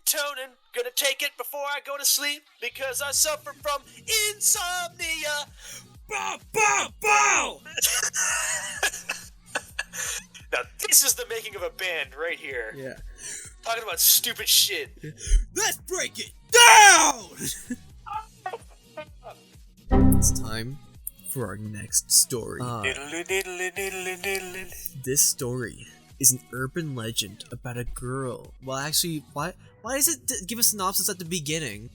melatonin. Gonna take it before I go to sleep because I suffer from insomnia. Bow, bow, bow! Now, this is the making of a band right here. Yeah. Talking about stupid shit. Let's break it down! It's time for our next story. This story is an urban legend about a girl. Well, actually, why does it give a synopsis at the beginning?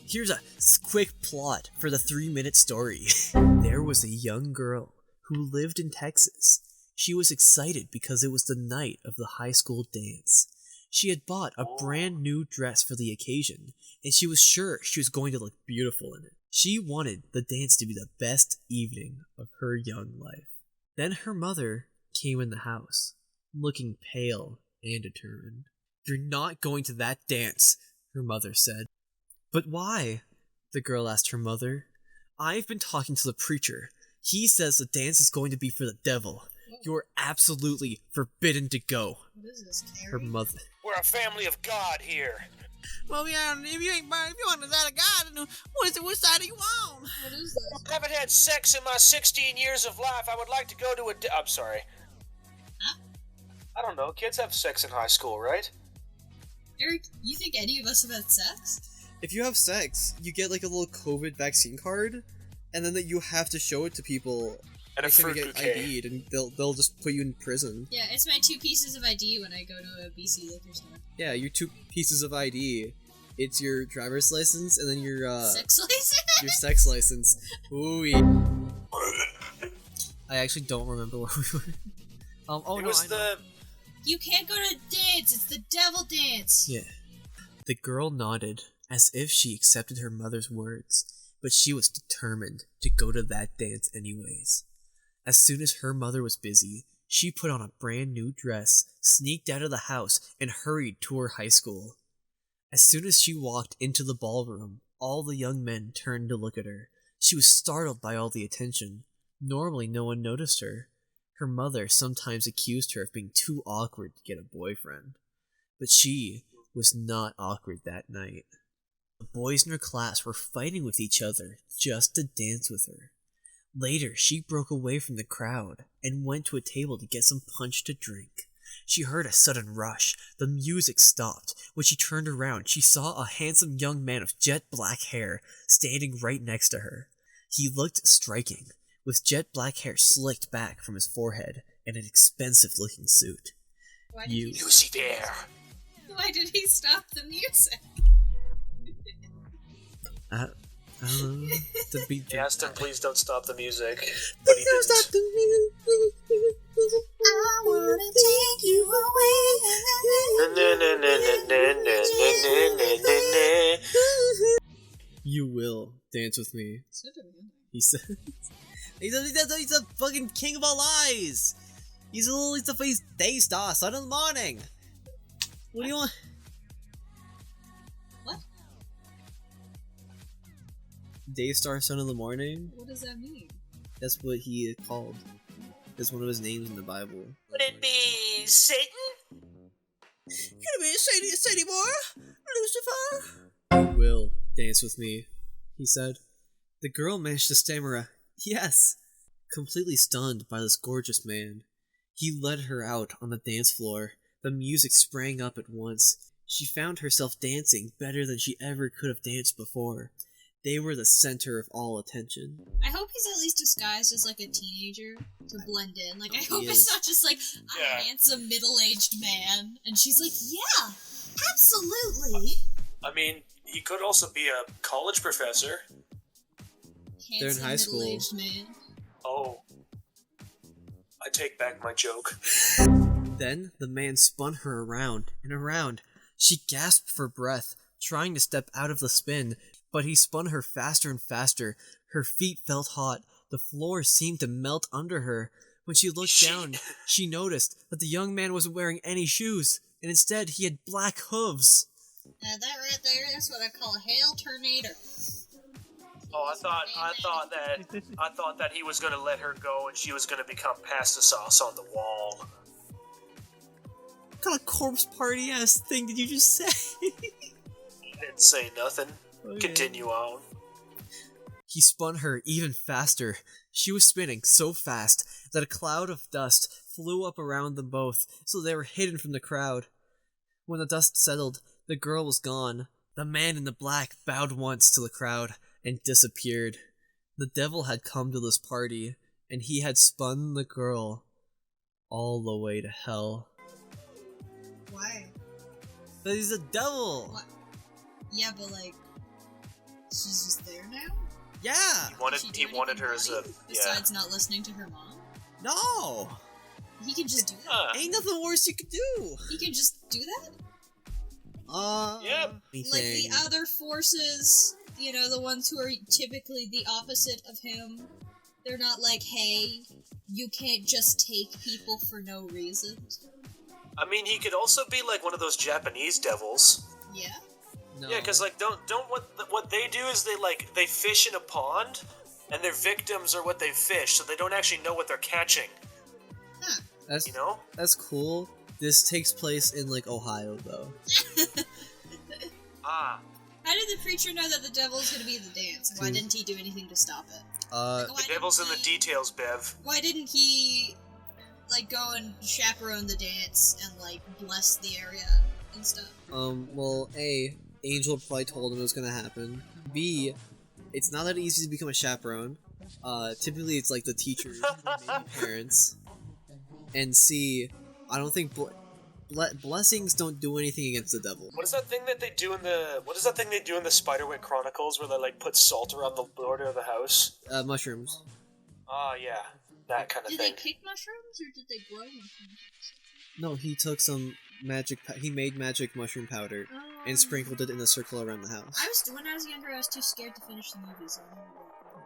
Here's a quick plot for the 3-minute story. There was a young girl who lived in Texas. She was excited because it was the night of the high school dance. She had bought a brand new dress for the occasion, and she was sure she was going to look beautiful in it. She wanted the dance to be the best evening of her young life. Then her mother came in the house, looking pale and determined. "You're not going to that dance," her mother said. "But why?" the girl asked her mother. "I've been talking to the preacher. He says the dance is going to be for the devil. You're absolutely forbidden to go." What is this, Carrie? Her mother. We're a family of God here. Well, yeah, if you on the side of God, then what side do you on? What is this? I haven't had sex in my 16 years of life. I would like to go to a... I'm sorry. Huh? I don't know. Kids have sex in high school, right? Eric, you think any of us have had sex? If you have sex, you get like a little COVID vaccine card, and then that you have to show it to people. And a next time you fruit get bouquet. ID'd, and they'll just put you in prison. Yeah, it's my 2 pieces of ID when I go to a BC liquor store. Yeah, your 2 pieces of ID. It's your driver's license and then your Sex license? your sex license. Ooh. I actually don't remember where we were. It was the... You can't go to dance. It's the devil dance. Yeah. The girl nodded as if she accepted her mother's words, but she was determined to go to that dance anyways. As soon as her mother was busy, she put on a brand new dress, sneaked out of the house, and hurried to her high school. As soon as she walked into the ballroom, all the young men turned to look at her. She was startled by all the attention. Normally no one noticed her. Her mother sometimes accused her of being too awkward to get a boyfriend. But she was not awkward that night. The boys in her class were fighting with each other just to dance with her. Later, she broke away from the crowd and went to a table to get some punch to drink. She heard a sudden rush. The music stopped. When she turned around, she saw a handsome young man with jet black hair standing right next to her. He looked striking, with jet black hair slicked back from his forehead and an expensive-looking suit. Why did he Lucy there. Why did he stop the music? I don't know. The beat He asked him, please don't stop the music. But he didn't. Stop the music. I wanna take you away. You will dance with me, So demanding. he said. He's a fucking king of all lies. He's the Daystar, Sun in the morning. What do you want? What? Daystar, Sun in the morning? What does that mean? That's what he is called. That's one of his names in the Bible. Would it be Satan? Could it be Sadie Moore? Lucifer? You will dance with me, he said. The girl managed to stammer a yes, completely stunned by this gorgeous man. He led her out on the dance floor. The music sprang up at once. She found herself dancing better than she ever could have danced before. They were the center of all attention. I hope he's at least disguised as like a teenager to blend in. Like, I hope He it's is. not just like a Yeah. handsome middle-aged man. And she's like, yeah, absolutely. I mean, he could also be a college professor. They're in Handsome high school. middle-aged man. Oh. I take back my joke. Then the man spun her around and around. She gasped for breath, trying to step out of the spin, but he spun her faster and faster. Her feet felt hot. The floor seemed to melt under her. When she looked down, she noticed that the young man wasn't wearing any shoes, and instead he had black hooves. That right there, that's what I call a hail tornado. Oh, I thought that he was gonna let her go and she was gonna become pasta sauce on the wall. kind of corpse party ass thing did you just say? Didn't say nothing. Okay. Continue on. He spun her even faster. She was spinning so fast that a cloud of dust flew up around them both, so they were hidden from the crowd. When the dust settled, the girl was gone. The man in the black bowed once to the crowd and disappeared. The devil had come to this party, and he had spun the girl all the way to hell. Why? But he's a devil! What? Yeah, but like, she's just there now? Yeah! He wanted her as a... Besides not listening to her mom? No! He can just do that? Ain't nothing worse you could do! He can just do that? Yep. Like the other forces, you know, the ones who are typically the opposite of him, they're not like, hey, you can't just take people for no reason. I mean, he could also be like one of those Japanese devils. Yeah? No. Yeah, because like, don't what they do is they fish in a pond, and their victims are what they fish, so they don't actually know what they're catching. Huh. That's, You know? That's cool. This takes place in, like, Ohio, though. Ah. How did the preacher know that the devil's gonna be in the dance? And why didn't he do anything to stop it? Like, why The devil's in the didn't he- details, Bev. Why didn't he, like, go and chaperone the dance and, like, bless the area and stuff? Well, A, Angel probably told him it was gonna happen. B, it's not that easy to become a chaperone. Typically it's like the teachers, or maybe parents. And C, I don't think blessings don't do anything against the devil. What is that thing that they do in the Spiderwick Chronicles where they like put salt around the border of the house? Mushrooms. Ah, yeah, that kind of Did thing. they pick mushrooms or did they grow mushrooms? No, he took some he made magic mushroom powder and sprinkled it in a circle around the house. When I was younger, I was too scared to finish the movies.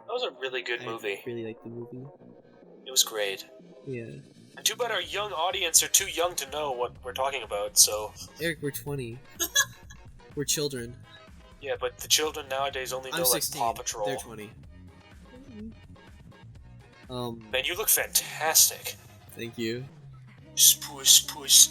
That was a really good movie. I really liked the movie. It was great. Yeah. And too bad our young audience are too young to know what we're talking about, so... Eric, we're 20. We're children. Yeah, but the children nowadays only know, I'm like, 16. Paw Patrol. They're 20. Man, you look fantastic. Thank you. Push, push.